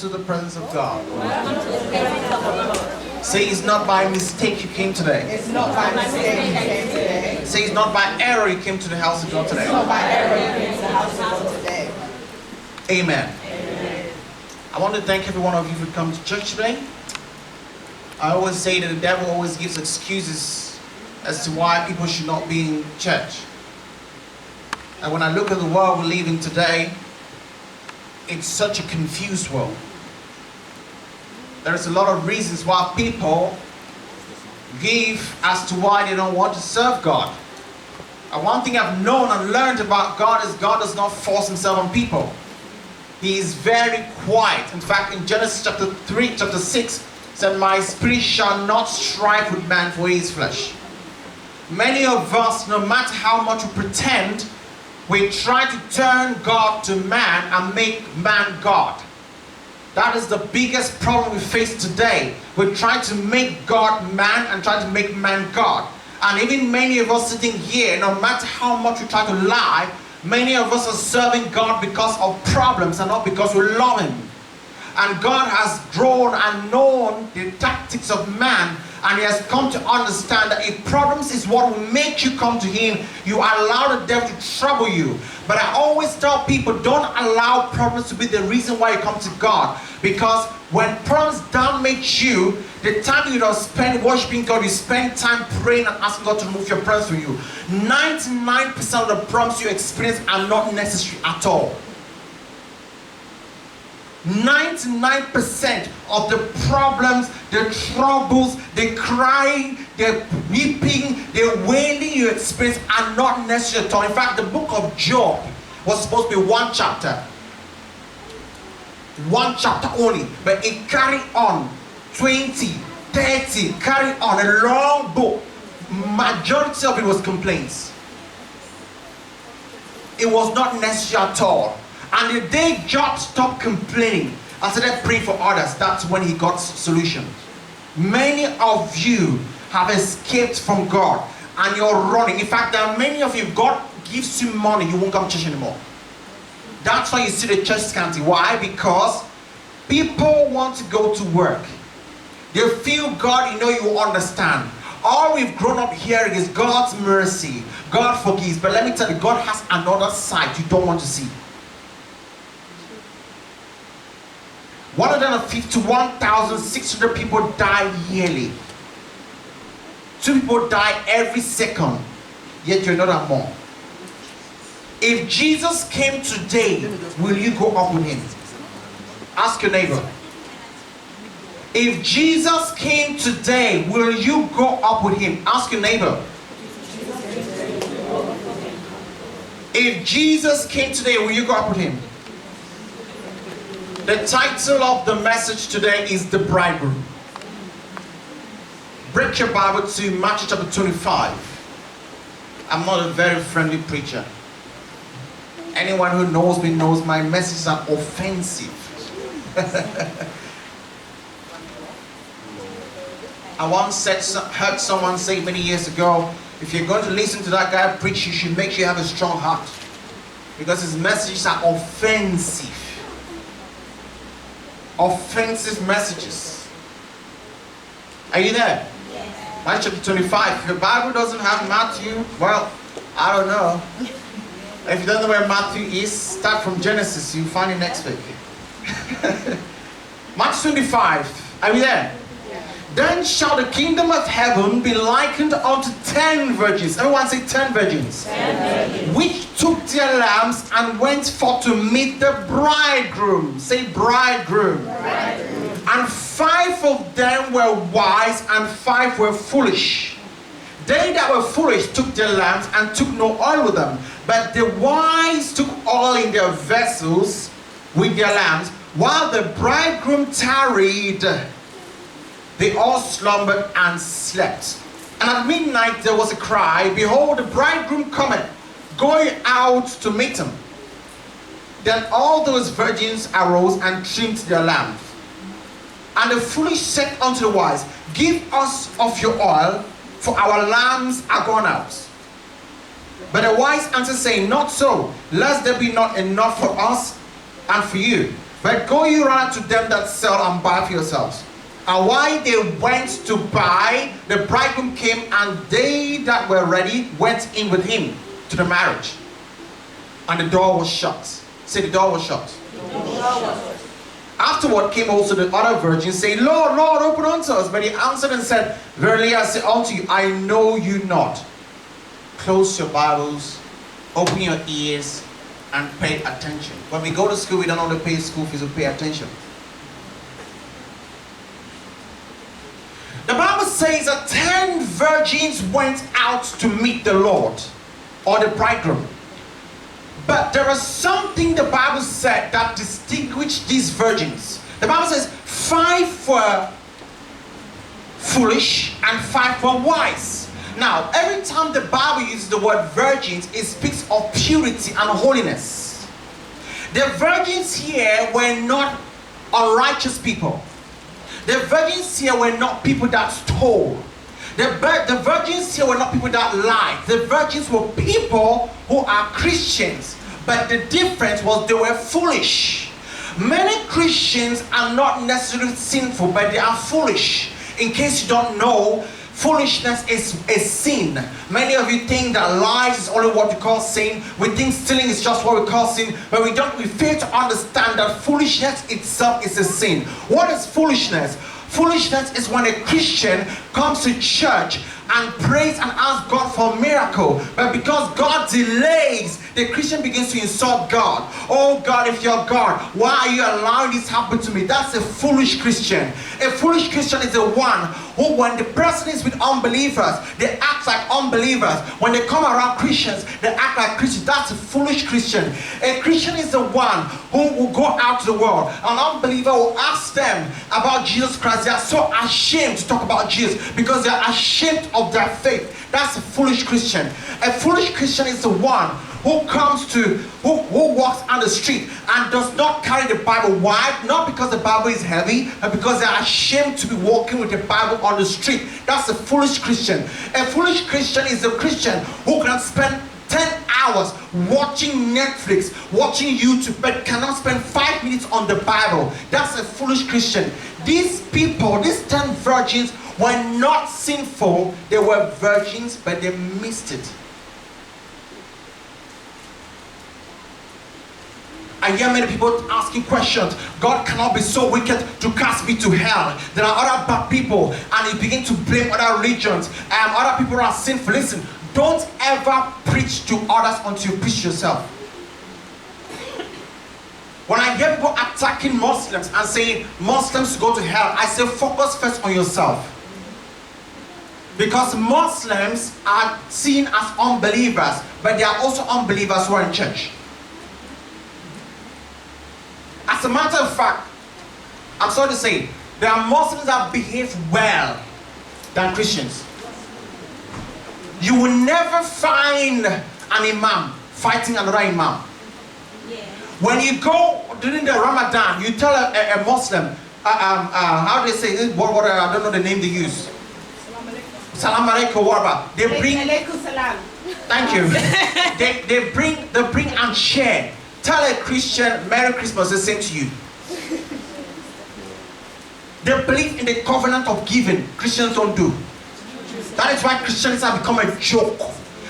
to the presence of God. Say it's not by mistake you came today. It's not by mistake you came today. Say it's not by error you came to the house of God today. It's not by error you came to the house of God today. Amen. I want to thank every one of you for coming to church today. I always say that the devil always gives excuses as to why people should not be in church. And when I look at the world we live in today, it's such a confused world. There's a lot of reasons why people give as to why they don't want to serve God. And one thing I've known and learned about God is God does not force himself on people. He is very quiet. In fact, in Genesis chapter 6, said, "My spirit shall not strive with man, for he is flesh." Many of us, no matter how much we pretend, we try to turn God to man and make man God. That is the biggest problem we face today. We try to make God man and try to make man God. And even many of us sitting here, no matter how much we try to lie, many of us are serving God because of problems and not because we love him. And God has grown and known the tactics of man, and he has come to understand that if problems is what will make you come to him, you allow the devil to trouble you. But I always tell people, don't allow problems to be the reason why you come to God. Because when problems damage you, the time you don't spend worshiping God, you spend time praying and asking God to remove your problems from you. 99% of the problems you experience are not necessary at all. 99% of the problems, the troubles, the crying, the weeping, the wailing you experience are not necessary at all. In fact, the book of Job was supposed to be one chapter only, but it carried on 20, 30, carried on a long book. Majority of it was complaints. It was not necessary at all. And the day Job stopped complaining and started praying for others, that's when he got solution. Many of you have escaped from God and you're running. In fact, there are many of you, God gives you money, you won't come to church anymore. That's why you see the church scanty. Why? Because people want to go to work. They feel God, you will understand. All we've grown up hearing is God's mercy. God forgives. But let me tell you, God has another side you don't want to see. 151,600 people die yearly. 2 people die every second, yet you're not among. If Jesus came today, will you go up with him? Ask your neighbor. If Jesus came today, will you go up with him? Ask your neighbor. If Jesus came today, will you go up with him? The title of the message today is The Bridegroom. Break your Bible to Matthew chapter 25. I'm not a very friendly preacher. Anyone who knows me knows my messages are offensive. I once heard someone say many years ago, if you're going to listen to that guy preach, you should make sure you have a strong heart. Because his messages are offensive. Offensive messages. Are you there? Yes. Matthew chapter 25. If your Bible doesn't have Matthew, well, I don't know. If you don't know where Matthew is, start from Genesis. You'll find it next week. Matthew 25. Are we there? Yeah. Then shall the kingdom of heaven be likened unto 10 virgins. Everyone say 10 virgins. 10 virgins. Which took their lamps and went forth to meet the bridegroom. Say bridegroom. Bridegroom. And 5 of them were wise and 5 were foolish. They that were foolish took their lamps and took no oil with them. But the wise took oil in their vessels with their lamps. While the bridegroom tarried, they all slumbered and slept. And at midnight there was a cry, Behold, the bridegroom cometh, going out to meet him. Then all those virgins arose and trimmed their lamps. And the foolish said unto the wise, Give us of your oil, for our lamps are gone out. But the wise answered, saying, Not so, lest there be not enough for us and for you. But go you rather to them that sell and buy for yourselves. And while they went to buy, the bridegroom came, and they that were ready went in with him to the marriage. And the door was shut. Say, the door was shut. Afterward came also the other virgins, saying, Lord, Lord, open unto us. But he answered and said, Verily I say unto you, I know you not. Close your Bibles, open your ears, and pay attention. When we go to school, we don't only pay school fees, we pay attention. The Bible says that 10 virgins went out to meet the Lord, or the bridegroom. But there is something the Bible said that distinguished these virgins. The Bible says 5 were foolish and 5 were wise. Now, every time the Bible uses the word virgins, it speaks of purity and holiness. The virgins here were not unrighteous people. The virgins here were not people that stole. The virgins here were not people that lied. The virgins were people who are Christians. But the difference was they were foolish. Many Christians are not necessarily sinful, but they are foolish. In case you don't know, foolishness is a sin. Many of you think that lies is only what we call sin. We think stealing is just what we call sin. But we fail to understand that foolishness itself is a sin. What is foolishness? Foolishness is when a Christian comes to church and prays and asks God for a miracle. But because God delays, the Christian begins to insult God. Oh God, if you're God, why are you allowing this to happen to me? That's a foolish Christian. A foolish Christian is the one who, when the person is with unbelievers, they act like unbelievers. When they come around Christians, they act like Christians. That's a foolish Christian. A Christian is the one who will go out to the world. An unbeliever will ask them about Jesus Christ. They are so ashamed to talk about Jesus because they are ashamed of their faith. That's a foolish Christian. A foolish Christian is the one who walks on the street and does not carry the Bible. Why? Not because the Bible is heavy, but because they are ashamed to be walking with the Bible on the street. That's a foolish Christian. A foolish Christian is a Christian who can spend 10 hours watching Netflix, watching YouTube, but cannot spend 5 minutes on the Bible. That's a foolish Christian. These people, these 10 virgins, were not sinful. They were virgins, but they missed it. I hear many people asking questions. God cannot be so wicked to cast me to hell. There are other bad people, and you begin to blame other religions. Other people are sinful. Listen, don't ever preach to others until you preach yourself. When I hear people attacking Muslims and saying Muslims go to hell, I say focus first on yourself. Because Muslims are seen as unbelievers, but they are also unbelievers who are in church. As a matter of fact, I'm sorry to say, there are Muslims that behave well than Christians. You will never find an imam fighting another imam. Yeah. When you go during the Ramadan, you tell a Muslim, how do they say this? What I don't know the name they use. Salam alaikum, what about? They bring. Thank you. they bring and share. Tell a Christian, Merry Christmas, the same to you. They believe in the covenant of giving. Christians don't do. That is why Christians have become a joke.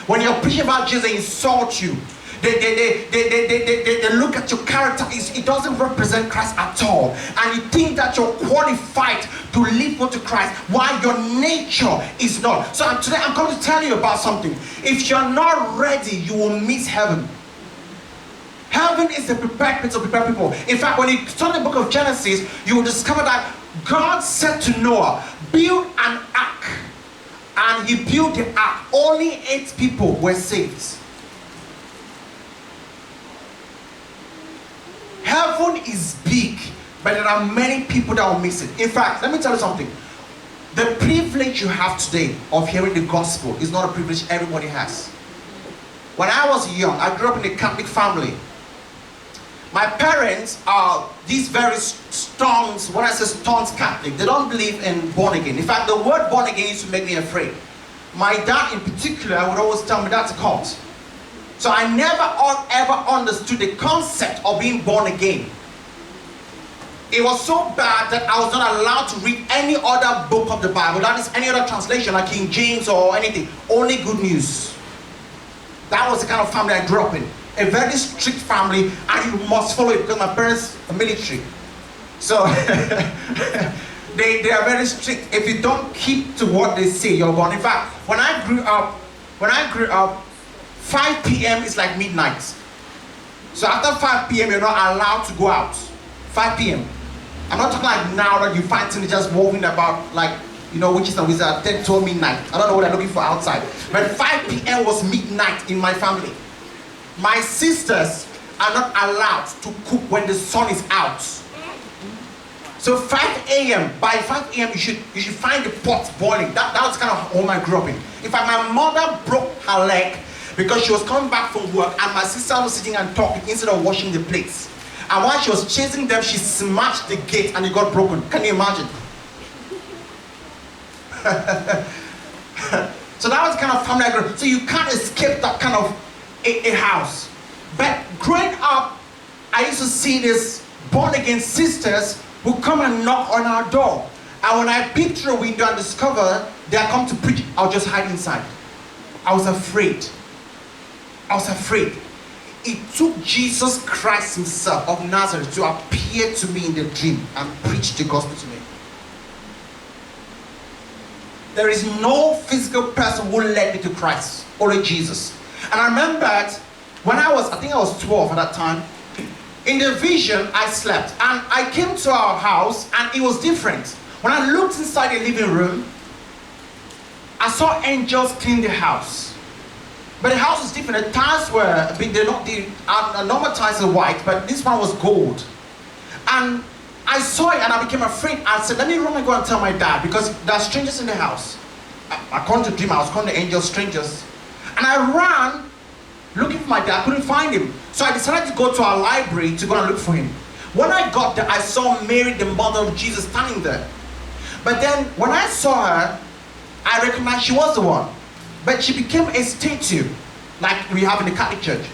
When you're preaching about Jesus, they insult you. They look at your character. It doesn't represent Christ at all. And you think that you're qualified to live for Christ while your nature is not. So today I'm going to tell you about something. If you're not ready, you will miss heaven. Heaven is the prepared place to prepare people. In fact, when you study the book of Genesis, you will discover that God said to Noah, build an ark. And he built the ark. Only 8 people were saved. Heaven is big, but there are many people that will miss it. In fact, let me tell you something. The privilege you have today of hearing the gospel is not a privilege everybody has. When I was young, I grew up in a Catholic family. My parents are these very staunch, when I say staunch Catholic, they don't believe in born again. In fact, the word born again used to make me afraid. My dad in particular would always tell me that's a cult. So I never ever understood the concept of being born again. It was so bad that I was not allowed to read any other book of the Bible. That is any other translation like King James or anything. Only Good News. That was the kind of family I grew up in. A very strict family, and you must follow it because my parents are military. So they are very strict. If you don't keep to what they say, you're gone. In fact, when I grew up, 5 p.m. is like midnight. So after 5 p.m. you're not allowed to go out. 5 p.m. I'm not talking like now that you find teenagers walking about like, witches and wizards 10, 12 midnight. I don't know what they're looking for outside. But 5 p.m. was midnight in my family. My sisters are not allowed to cook when the sun is out. So 5 a.m. by 5 a.m. you should find the pot boiling. That was kind of home I grew up in. In fact, my mother broke her leg because she was coming back from work and my sister was sitting and talking instead of washing the plates. And while she was chasing them, she smashed the gate and it got broken. Can you imagine? So that was the kind of family I grew up. So you can't escape that kind of a house. But growing up, I used to see these born-again sisters who come and knock on our door. And when I peep through a window and discover they are come to preach, I'll just hide inside. I was afraid. It took Jesus Christ himself of Nazareth to appear to me in the dream and preach the gospel to me. There is no physical person who led me to Christ, only Jesus. And I remembered when I think I was 12 at that time, in the vision I slept and I came to our house and it was different. When I looked inside the living room, I saw angels clean the house. But the house was different. The tiles were, normal tiles are white, but this one was gold. And I saw it and I became afraid. I said, let me run and go and tell my dad because there are strangers in the house. According to the dream, I was calling the angels strangers. And I ran looking for my dad. I couldn't find him. So I decided to go to our library to go and look for him. When I got there, I saw Mary, the mother of Jesus, standing there. But then when I saw her, I recognized she was the one. But she became a statue, like we have in the Catholic Church.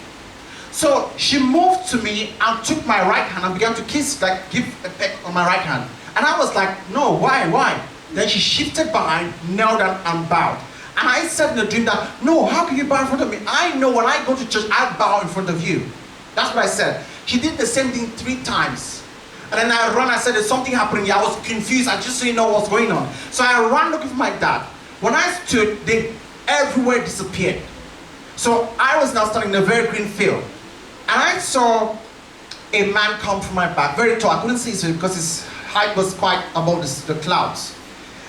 So she moved to me and took my right hand and began to kiss, like give a peck on my right hand. And I was like, no, why? Then she shifted behind, knelt down and bowed. And I said in the dream that, no, how can you bow in front of me? I know when I go to church, I bow in front of you. That's what I said. She did the same thing 3 times. And then I ran, I said, there's something happening here. I was confused, I just didn't know what's going on. So I ran looking for my dad. When I stood, they everywhere disappeared. So I was now standing in a very green field. And I saw a man come from my back, very tall. I couldn't see him because his height was quite above the clouds.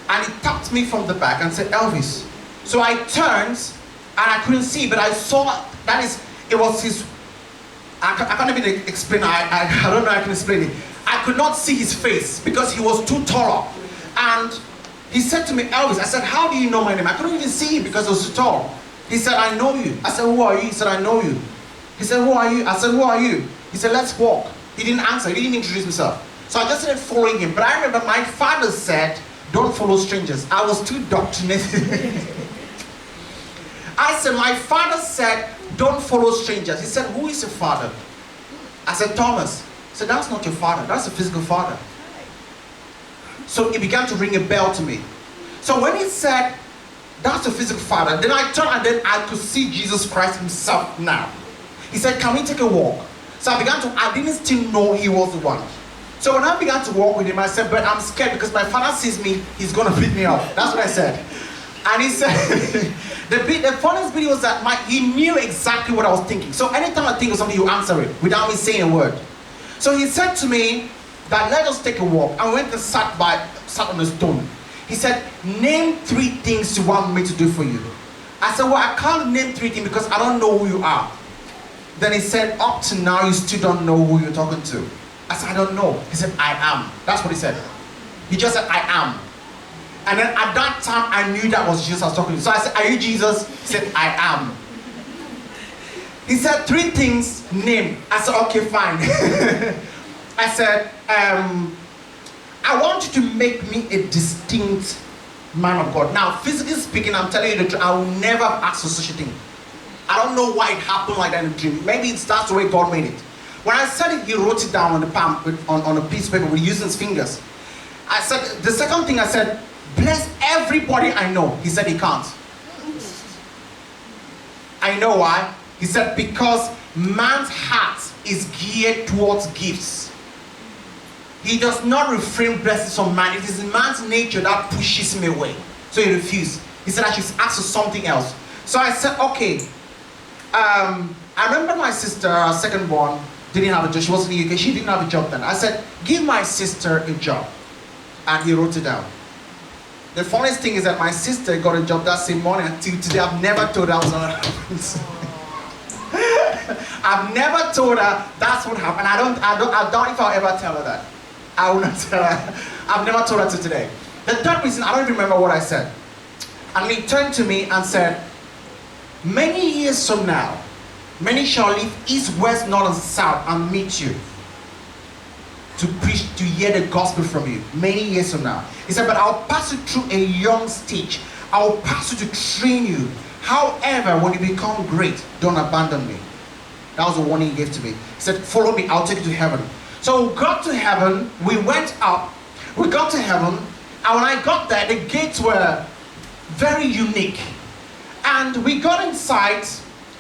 And he tapped me from the back and said, Elvis. So I turned and I couldn't see, but I saw it was his, I can't even explain, I don't know how I can explain it. I could not see his face because he was too tall. And he said to me, Elvis. I said, how do you know my name? I couldn't even see him because I was too tall. He said, I know you. I said, who are you? He said, I know you. He said, who are you? I said, who are you? He said, let's walk. He didn't answer. He didn't introduce himself. So I just started following him. But I remember my father said, don't follow strangers. I was too doctrinated. I said, my father said, don't follow strangers. He said, who is your father? I said, Thomas. He said, that's not your father. That's a physical father. So it began to ring a bell to me. So when he said, that's a physical father, then I turned and then I could see Jesus Christ himself now. He said, can we take a walk? So I didn't still know he was the one. So when I began to walk with him, I said, but I'm scared because my father sees me, he's going to beat me up. That's what I said. And he said, the funniest bit was that he knew exactly what I was thinking. So anytime I think of something, you answer it without me saying a word. So he said to me that let us take a walk. And we went and sat on a stone. He said, name 3 things you want me to do for you. I said, well, I can't name 3 things because I don't know who you are. Then he said, up to now, you still don't know who you're talking to. I said, I don't know. He said, I am. That's what he said. He just said, I am. And then at that time, I knew that was Jesus I was talking to. So I said, are you Jesus? He said, I am. He said, 3 things, name. I said, okay, fine. I said, I want you to make me a distinct man of God. Now, physically speaking, I'm telling you the truth, I will never ask for such a thing. I don't know why it happened like that in the dream. Maybe that's the way God made it. When I said it, he wrote it down on the palm, on a piece of paper with using his fingers. I said, the second thing I said, bless everybody I know. He said he can't. I know why. He said, because man's heart is geared towards gifts. He does not refrain blessings from man. It is man's nature that pushes him away. So he refused. He said I should ask for something else. So I said, okay. I remember my sister, our second born, didn't have a job. She was in the UK. She didn't have a job then. I said, give my sister a job. And he wrote it down. The funniest thing is that my sister got a job that same morning. Until today, I've never told her I was on her. I've never told her that's what happened. I doubt if I'll ever tell her that. I will not tell her. I've never told her to today. The third reason, I don't even remember what I said. And he turned to me and said, many years from now, many shall leave east, west, north, and south and meet you to preach, to hear the gospel from you. Many years from now. He said, but I'll pass you through a young stage. I'll pass you to train you. However, when you become great, don't abandon me. That was the warning he gave to me. He said, follow me, I'll take you to heaven. So we got to heaven, we went up, we got to heaven, and when I got there, the gates were very unique. And we got inside,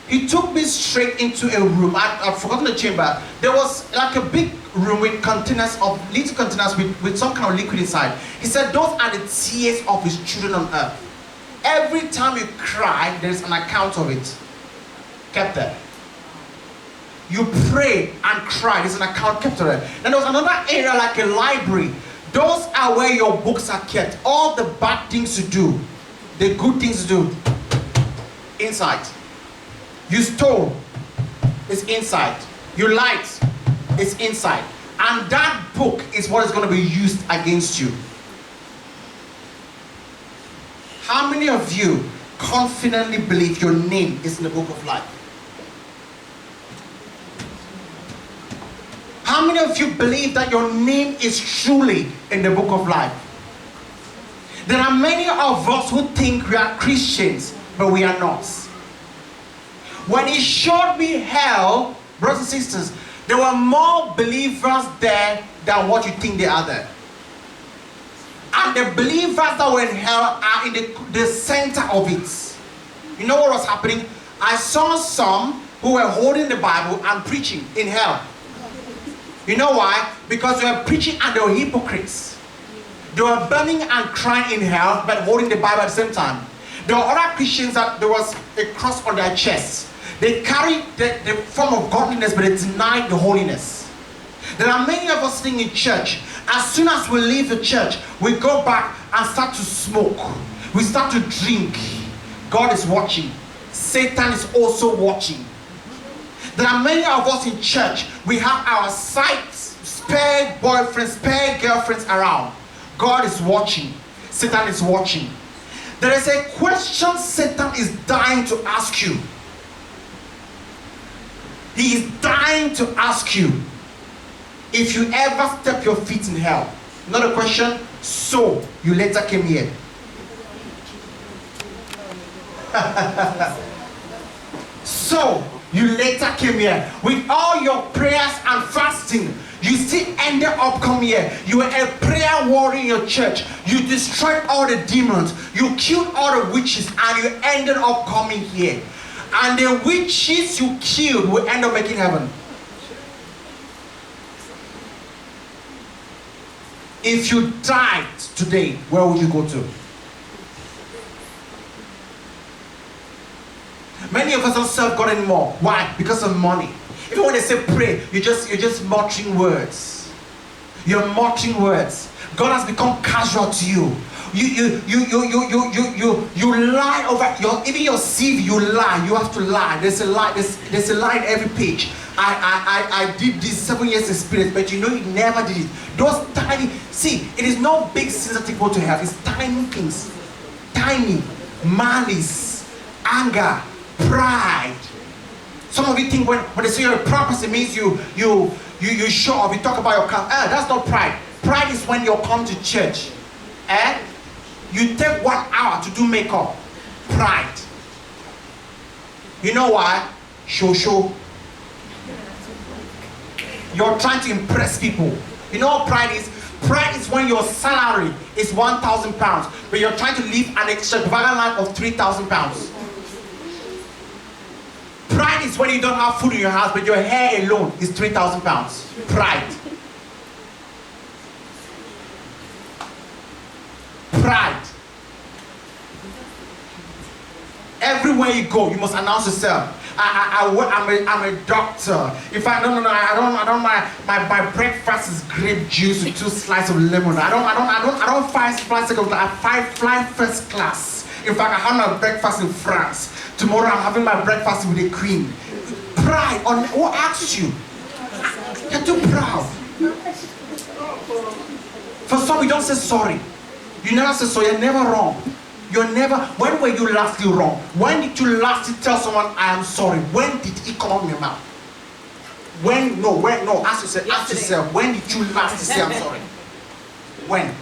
he took me straight into a room. I've forgotten the chamber. There was like a big room with containers of, little containers with some kind of liquid inside. He said, those are the tears of his children on earth. Every time you cry, there's an account of it. Kept there. You pray and cry, there's an account kept there. Then there was another area like a library. Those are where your books are kept. All the bad things you do, the good things you do, inside. You stole, it's inside. You lied, it's inside. And that book is what is going to be used against you. How many of you confidently believe your name is in the book of life? How many of you believe that your name is truly in the book of life? There are many of us who think we are Christians, but we are not. When he showed me hell, brothers and sisters, there were more believers there than what you think they are there. And the believers that were in hell are in the center of it. You know what was happening? I saw some who were holding the Bible and preaching in hell. You know why? Because they were preaching and they were hypocrites. They were burning and crying in hell, but holding the Bible at the same time. There were other Christians that there was a cross on their chest. They carried the form of godliness, but they denied the holiness. There are many of us sitting in church. As soon as we leave the church, we go back and start to smoke. We start to drink. God is watching. Satan is also watching. There are many of us in church. We have our sights, spare boyfriends, spare girlfriends around. God is watching. Satan is watching. There is a question Satan is dying to ask you. He is dying to ask you if you ever step your feet in hell. Not a question. So you later came here. So you later came here with all your prayers and fasting. You still ended up coming here. You were a prayer warrior in your church. You destroyed all the demons. You killed all the witches, and you ended up coming here. And the witches you killed will end up making heaven. If you died today, where would you go to? Many of us don't serve God anymore. Why? Because of money. Even when they say pray, you're just muttering words. You're muttering words. God has become casual to you. You lie over even your CV. You lie. You have to lie. There's a lie. There's a lie in every page. I did this 7 years experience, but you know you never did it. Those tiny. See, it is no big sins that take to have. It's tiny things. Tiny malice, anger, pride. Some of you think when they say you're a proud person, it means you show off. You talk about your car. That's not pride. Pride is when you come to church. You take 1 hour to do makeup. Pride. You know why? Show. You're trying to impress people. You know what pride is? Pride is when your salary is 1,000 pounds, but you're trying to live an extravagant life of 3,000 pounds. Pride is when you don't have food in your house, but your hair alone is 3,000 pounds. Pride. Pride. Everywhere you go, you must announce yourself. I'm a doctor. In fact, no, I don't. My breakfast is grape juice with 2 slices of lemon. I don't fly first class. In fact, I had my breakfast in France. Tomorrow I'm having my breakfast with a queen. Pride. Who asked you? You're too proud. For some, you don't say sorry. You never say sorry. You're never wrong. You're never. When were you lastly wrong? When did you lastly tell someone I am sorry? When did it come out of your mouth? When? No. Ask yourself. When did you lastly say I'm sorry? When?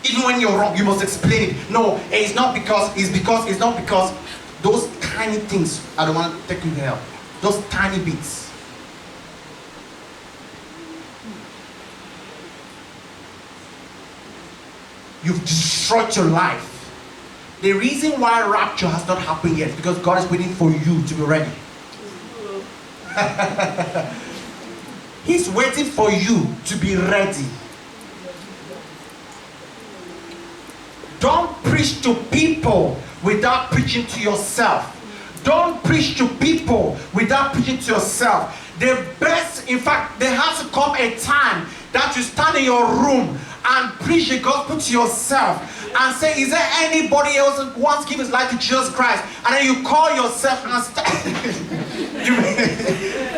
Even when you're wrong, you must explain it. No, it's not because. It's not because. Those tiny things are the ones that take you to hell. Those tiny bits. You've destroyed your life. The reason why rapture has not happened yet is because God is waiting for you to be ready. He's waiting for you to be ready. Don't preach to people without preaching to yourself. Don't preach to people without preaching to yourself. The best, in fact, there has to come a time that you stand in your room and preach the gospel to yourself and say, is there anybody else who wants to give his life to Jesus Christ? And then you call yourself and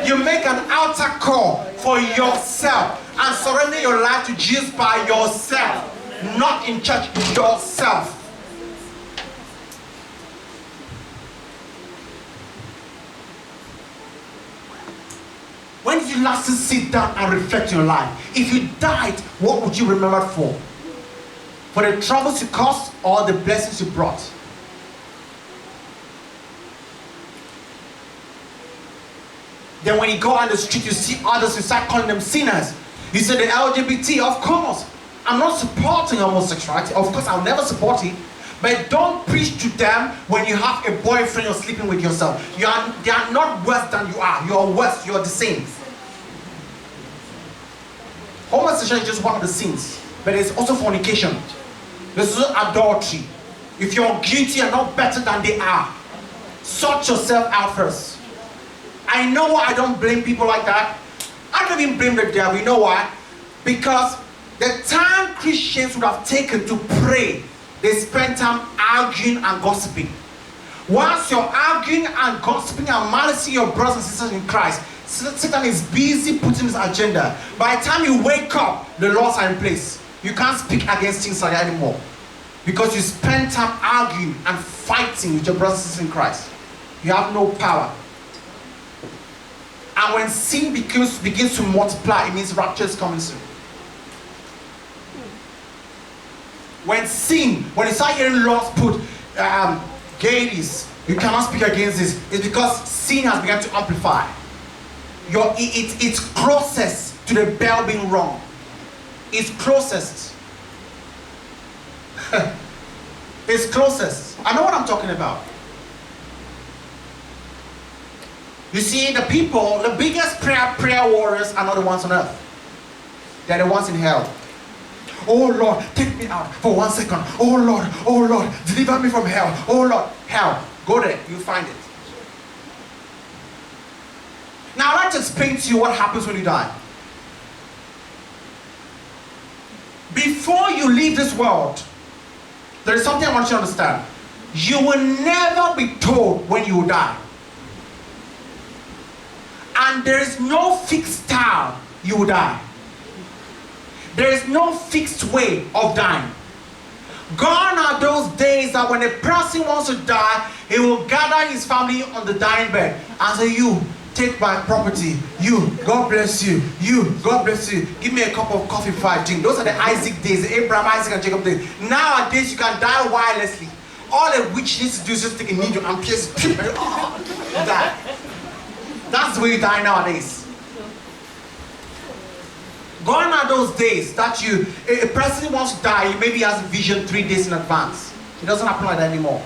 you make an altar call for yourself and surrender your life to Jesus by yourself, not in church, yourself. When did you last sit down and reflect on your life? If you died, what would you remember for? For the troubles you caused or the blessings you brought? Then when you go on the street, you see others, you start calling them sinners. You say the LGBT, of course. I'm not supporting homosexuality. Of course, I'll never support it. But don't preach to them when you have a boyfriend you're sleeping with yourself. They are not worse than you are. You're worse. You're the same. Homosexuality is just one of the sins. But there's also fornication. There's also adultery. If you're guilty, you're not better than they are. Sort yourself out first. I know why I don't blame people like that. I don't even blame the devil. You know why? Because the time Christians would have taken to pray, they spend time arguing and gossiping. Once you're arguing and gossiping and malicing your brothers and sisters in Christ, Satan is busy putting his agenda. By the time you wake up, the laws are in place. You can't speak against things like that anymore. Because you spend time arguing and fighting with your brothers and sisters in Christ. You have no power. And when sin begins to multiply, it means rapture is coming soon. When you start hearing laws put, gays, you cannot speak against this, it's because sin has begun to amplify. It's closest to the bell being rung. It's closest. It's closest. I know what I'm talking about. You see, the people, the biggest prayer warriors are not the ones on earth. They're the ones in hell. Oh Lord, take me out for 1 second. Oh Lord, deliver me from hell. Oh Lord, hell. Go there, you find it. Now I'd like to explain to you what happens when you die. Before you leave this world, there is something I want you to understand. You will never be told when you will die. And there is no fixed time you will die. There is no fixed way of dying. Gone are those days that when a person wants to die, he will gather his family on the dying bed and say, you, take my property. You, God bless you. You, God bless you. Give me a cup of coffee before I drink. Those are the Isaac days, the Abraham, Isaac, and Jacob days. Nowadays, you can die wirelessly. All a witch needs to do is just take a needle and pierce people. Oh, die. That's the way you die nowadays. Gone are those days that a person wants to die, he maybe has a vision 3 days in advance. It doesn't happen like that anymore.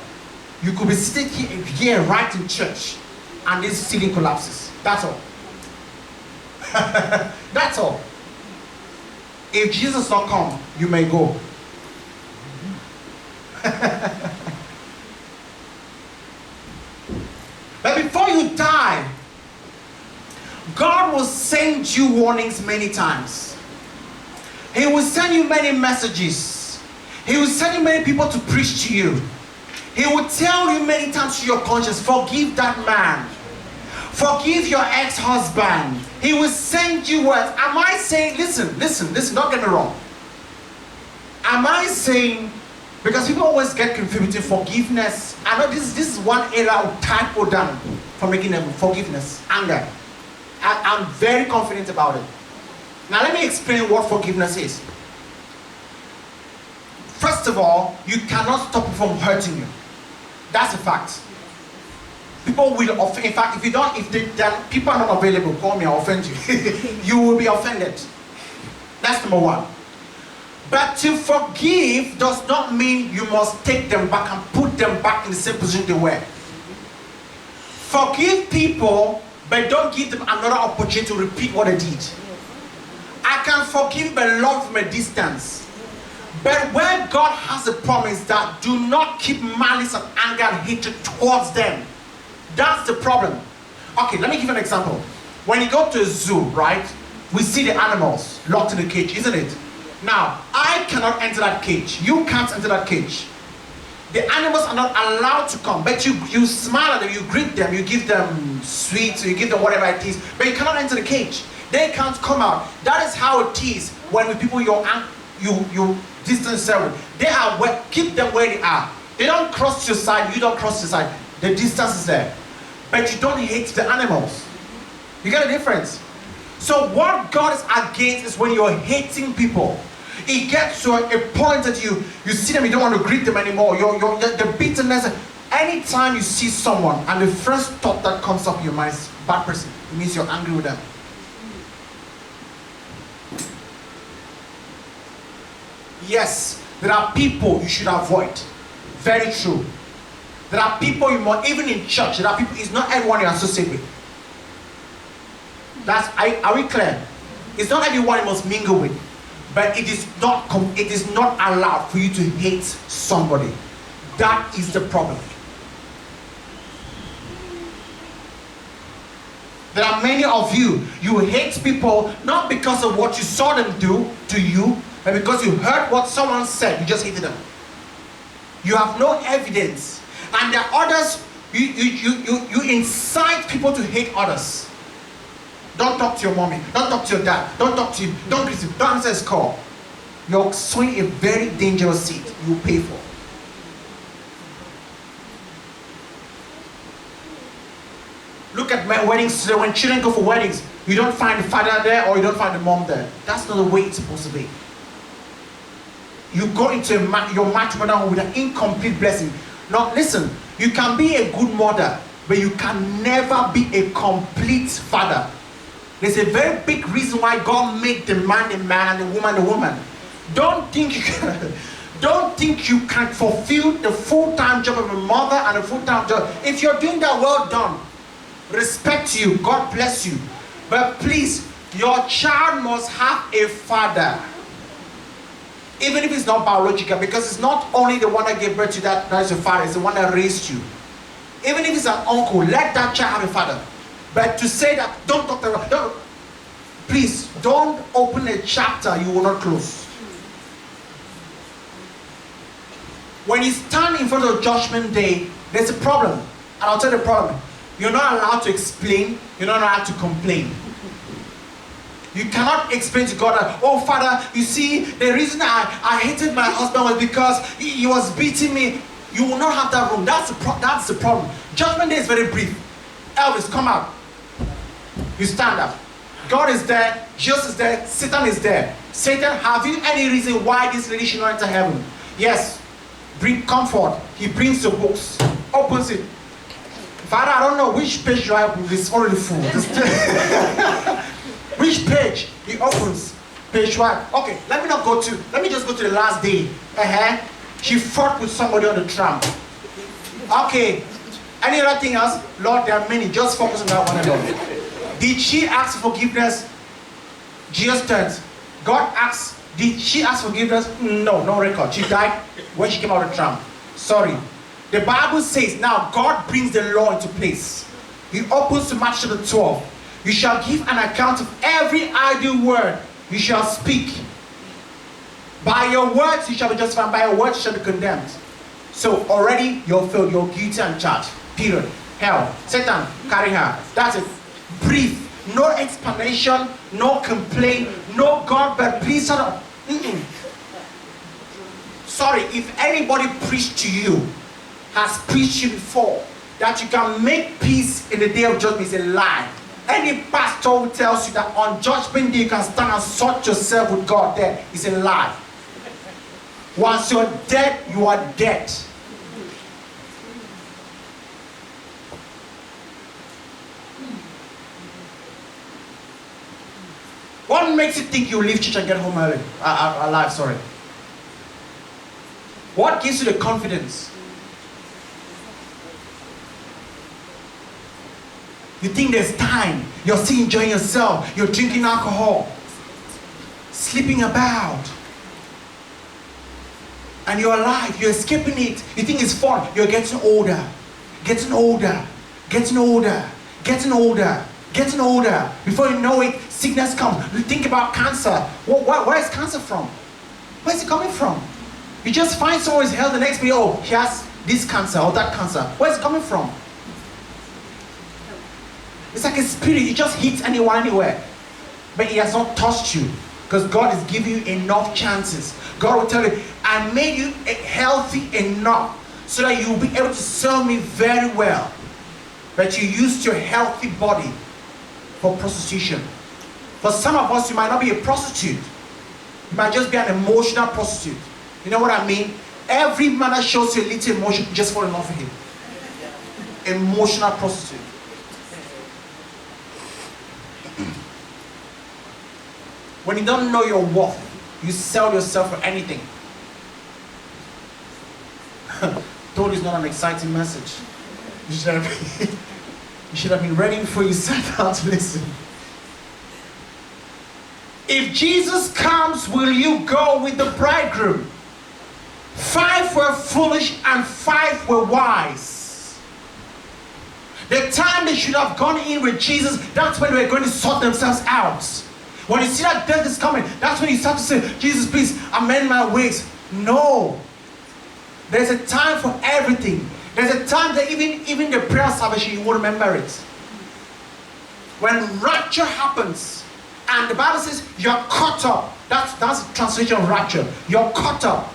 You could be sitting here right in church and this ceiling collapses. That's all. That's all. If Jesus does not come, you may go. But before you die, God will send you warnings many times. He will send you many messages. He will send you many people to preach to you. He will tell you many times to your conscience, forgive that man. Forgive your ex-husband. He will send you words. Am I saying, listen, don't get me wrong. Am I saying, because people always get confused between forgiveness. I know this is one area of typo down for making them forgiveness, anger. I'm very confident about it. Now let me explain what forgiveness is. First of all, you cannot stop people from hurting you. That's a fact. People will offend. In fact, if people are not available, call me, I'll offend you. You will be offended. That's number one. But to forgive does not mean you must take them back and put them back in the same position they were. Forgive people, but don't give them another opportunity to repeat what they did. I can forgive but love from a distance. But where God has a promise that do not keep malice and anger and hatred towards them, that's the problem. Okay, let me give you an example. When you go to a zoo, right, we see the animals locked in a cage, isn't it? Now, I cannot enter that cage. You can't enter that cage. The animals are not allowed to come, but you smile at them, you greet them, you give them sweets, you give them whatever it is, but you cannot enter the cage. They can't come out. That is how it is when with people you distance them. They are keep them where they are. They don't cross your side, you don't cross your side. The distance is there. But you don't hate the animals. You get a difference? So what God is against is when you're hating people. It gets to a point that you see them, you don't want to greet them anymore. The bitterness. Anytime you see someone and the first thought that comes up in your mind is bad person, it means you're angry with them. Yes, there are people you should avoid. Very true. There are people you must, even in church, there are people, it's not everyone you associate with. Are we clear? It's not everyone you must mingle with. But it is not allowed for you to hate somebody. That is the problem. There are many of you hate people not because of what you saw them do to you, but because you heard what someone said, you just hated them. You have no evidence. And there are others, you incite people to hate others. Don't talk to your mommy. Don't talk to your dad. Don't talk to you. Don't greet him. Don't answer his call. You're sowing a very dangerous seed you pay for. Look at my weddings today. When children go for weddings, you don't find the father there or you don't find the mom there. That's not the way it's supposed to be. You go into your matrimonial home with an incomplete blessing. Now listen, you can be a good mother, but you can never be a complete father. There's a very big reason why God made the man and the woman. Don't think you can fulfill the full-time job of a mother and a full-time job. If you're doing that, well done. Respect you. God bless you. But please, your child must have a father. Even if it's not biological, because it's not only the one that gave birth to that is your father, it's the one that raised you. Even if it's an uncle, let that child have a father. But to say that, don't talk to her, please, don't open a chapter you will not close. When you stand in front of Judgment Day, there's a problem. And I'll tell you the problem. You're not allowed to explain, you're not allowed to complain. You cannot explain to God that, oh Father, you see, the reason I hated my husband was because he was beating me. You will not have that room. That's the problem. Judgment Day is very brief. Elvis, come out. You stand up. God is there, Jesus is there, Satan is there. Satan, have you any reason why this lady should not enter heaven? Yes. Bring comfort. He brings the books, opens it. Father, I don't know which page do I open. It's already full. Which page? He opens. Page 1. Okay, let me just go to the last day. She fought with somebody on the tram. Okay. Any other thing else? Lord, there are many. Just focus on that one alone. Did she ask forgiveness? Jesus turns. God asks, did she ask forgiveness? No, no record. She died when she came out of the tram. Sorry. The Bible says, now God brings the law into place. He opens to Matthew chapter 12. You shall give an account of every idle word you shall speak. By your words you shall be justified, by your words you shall be condemned. So already you're filled, you're guilty and charged. Period. Hell. Satan, carry her. That's it. Brief. No explanation, no complaint, no God, but please shut up. Sorry, if anybody preached to you, has preached you before, that you can make peace in the day of judgment is a lie. Any pastor who tells you that on judgment day you can stand and sort yourself with God there is a lie. Once you're dead, you are dead. What makes you think you'll leave church and get home early? Alive, sorry. What gives you the confidence? You think there's time. You're still enjoying yourself. You're drinking alcohol. Sleeping about. And you're alive. You're escaping it. You think it's fun. You're getting older. Getting older. Getting older. Getting older. Getting older. Before you know it, sickness comes. You think about cancer. Where is cancer from? Where is it coming from? You just find someone's health the next day, oh, he has this cancer or that cancer. Where is it coming from? It's like a spirit. It just hits anyone, anywhere. But it has not touched you. Because God is giving you enough chances. God will tell you, I made you healthy enough so that you will be able to serve me very well. But you used your healthy body for prostitution. For some of us, you might not be a prostitute. You might just be an emotional prostitute. You know what I mean? Every man that shows you a little emotion, just fall in love with him. Emotional prostitute. When you don't know your worth, you sell yourself for anything. Told you it's not an exciting message. You should have been ready before you sat down to listen. If Jesus comes, will you go with the bridegroom? 5 were foolish and 5 were wise. The time they should have gone in with Jesus, that's when they were going to sort themselves out. When you see that death is coming, that's when you start to say, Jesus, please amend my ways. No. There's a time for everything. There's a time that even the prayer of salvation, you won't remember it. When rapture happens, and the Bible says you're caught up. That's the translation of rapture. You're caught up.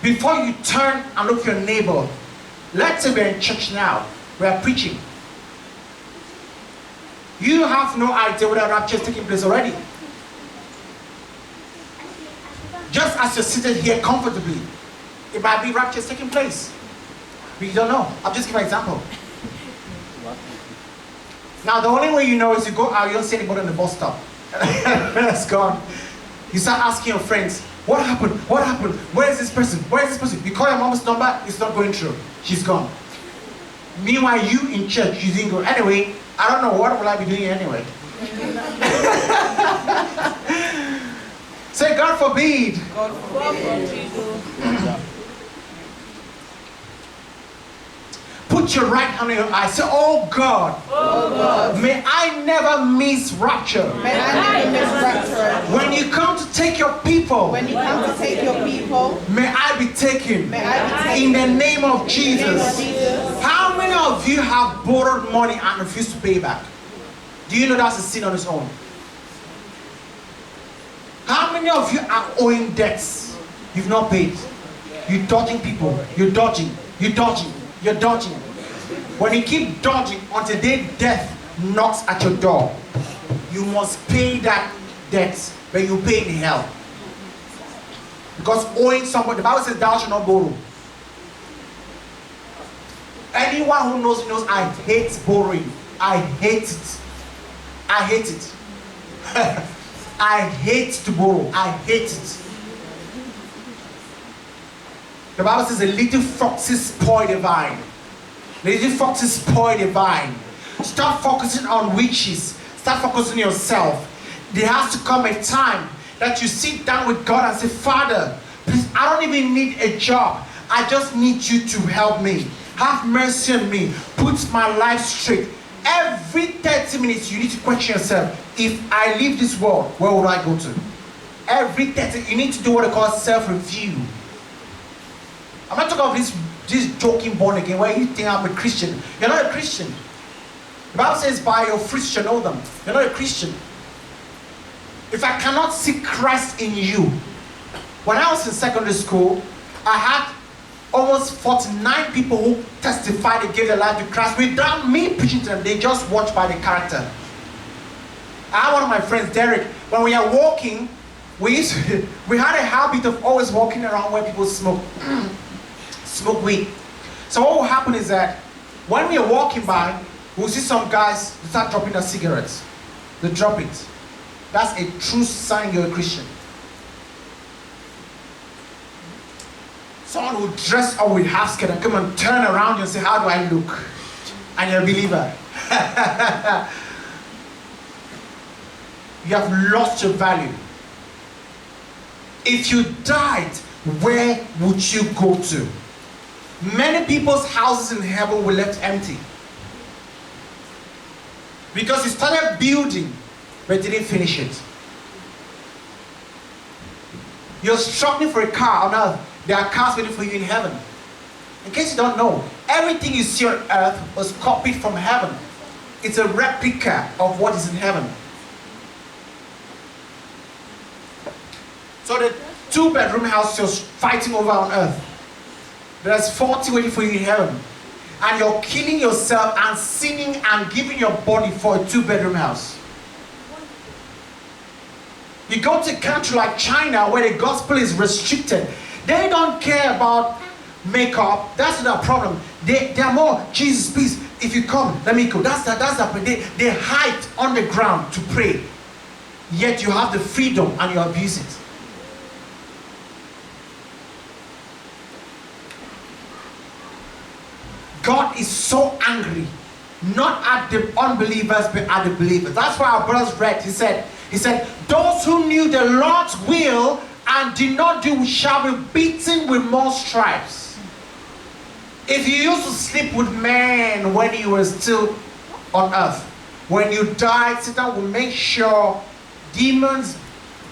Before you turn and look at your neighbor, let's say we're in church now. We're preaching. You have no idea whether rapture is taking place already. Just as you're seated here comfortably, it might be rapture is taking place. We don't know. I'll just give an example. Now, the only way you know is you go out, you don't see anybody on the bus stop. That's gone. You start asking your friends, what happened? What happened? Where is this person? Where is this person? You call your mom's number, it's not going through. She's gone. Meanwhile, you in church, you didn't go. Anyway, I don't know, what will I be doing anyway? Say, God forbid. God forbid. Put your right hand on your eye. Say, oh God, may I never miss rapture. May I never miss rapture. When you come to take your people, When you come to take your people, may I be taken. may I be taken. In the name of Jesus. Jesus. How many of you have borrowed money and refused to pay back? Do you know that's a sin on its own? How many of you are owing debts you've not paid? You're dodging people. You're dodging. You're dodging. You're dodging. When you keep dodging until the day death knocks at your door, you must pay that debt, but you pay in hell. Because owing somebody, the Bible says thou shalt not borrow. Anyone who knows knows I hate borrowing. I hate it. I hate it. I hate to borrow. I hate it. The Bible says the little foxes spoil the vine. The little foxes spoil the vine. Stop focusing on witches. Start focusing on yourself. There has to come a time that you sit down with God and say, Father, please, I don't even need a job. I just need you to help me. Have mercy on me. Put my life straight. Every 30 minutes, you need to question yourself. If I leave this world, where would I go to? Every 30, you need to do what they call self-review. I'm not talking about this joking born again, where you think I'm a Christian. You're not a Christian. The Bible says, by your fruits you know them. You're not a Christian. If I cannot see Christ in you, when I was in secondary school, I had almost 49 people who testified they gave their life to Christ without me preaching to them. They just watched by the character. I had one of my friends, Derek, when we are walking, we had a habit of always walking around where people smoke weed. So what will happen is that when we are walking by, we'll see some guys start dropping their cigarettes. They drop it. That's a true sign you're a Christian. Someone will dress up with half skirt and come and turn around you and say, how do I look? And you're a believer. You have lost your value. If you died, where would you go to? Many people's houses in heaven were left empty. Because you started building, but didn't finish it. You're struggling for a car on earth. There are cars waiting for you in heaven. In case you don't know, everything you see on earth was copied from heaven. It's a replica of what is in heaven. So the 2-bedroom house you're fighting over on earth, there's 40 waiting for you in heaven. And you're killing yourself and sinning and giving your body for a 2-bedroom house. You go to a country like China where the gospel is restricted. They don't care about makeup. That's not a problem. They are more, Jesus, please, if you come, let me go. That's the they hide on the ground to pray. Yet you have the freedom and you abuse it. God is so angry, not at the unbelievers, but at the believers. That's why our brothers read, he said, those who knew the Lord's will and did not do shall be beaten with more stripes. If you used to sleep with men when you were still on earth, when you died, Satan will make sure demons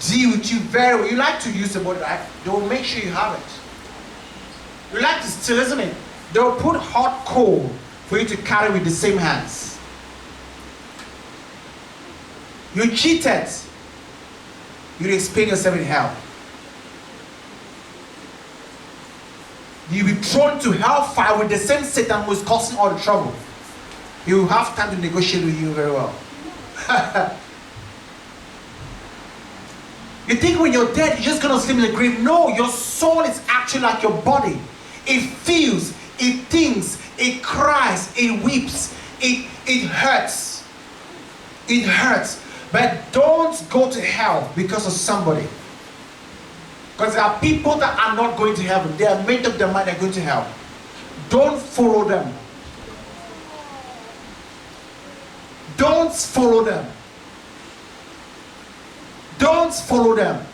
deal with you very well. You like to use the body, right? They will make sure you have it. You like to steal, isn't it? They will put hot coal for you to carry with the same hands. You cheated. You'll explain yourself in hell. You'll be thrown to hellfire with the same Satan who is causing all the trouble. He will have time to negotiate with you very well. You think when you're dead, you're just going to sleep in the grave. No, your soul is actually like your body. It feels, it thinks, it cries, it weeps, it hurts. It hurts. But don't go to hell because of somebody. Because there are people that are not going to heaven. They have made up their mind they're going to hell. Don't follow them. Don't follow them. Don't follow them.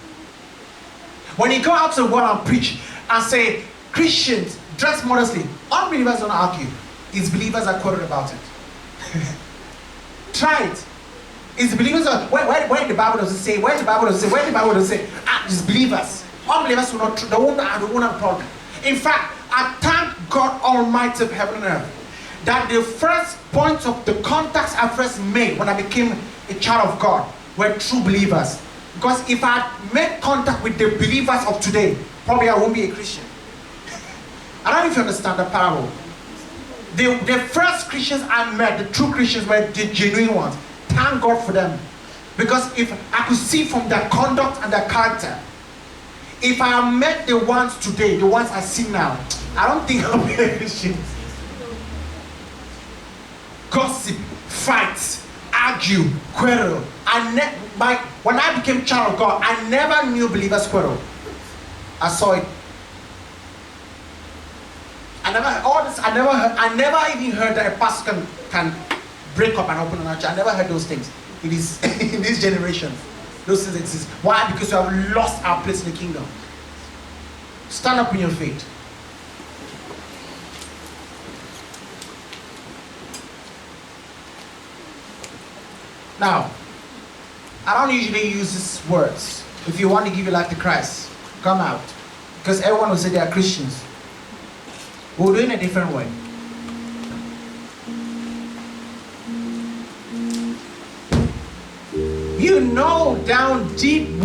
When you go out to the world and preach and say, Christians, dress modestly, unbelievers don't argue. It's believers are quarrel about it. Try it. It's believers are, where the Bible doesn't say, where the Bible doesn't say, it's believers. Unbelievers will not, they won't have a problem. In fact, I thank God Almighty of heaven and earth that the first point of the contacts I first made when I became a child of God were true believers. Because if I had made contact with the believers of today, probably I won't be a Christian. I don't know if you understand the parable. The first Christians I met, the true Christians, were the genuine ones. Thank God for them. Because if I could see from their conduct and their character, if I met the ones today, the ones I see now, I don't think I'll be a Christian. gossip, fights, argue, quarrel. When I became child of God, I never knew believers quarrel. I saw it. I never even heard that a pastor can break up and open an church. I never heard those things. It is in this generation. Those things exist. Why? Because we have lost our place in the kingdom. Stand up in your faith. Now, I don't usually use these words. If you want to give your life to Christ, come out. Because everyone will say they are Christians. We'll do it in a different way. You know down deep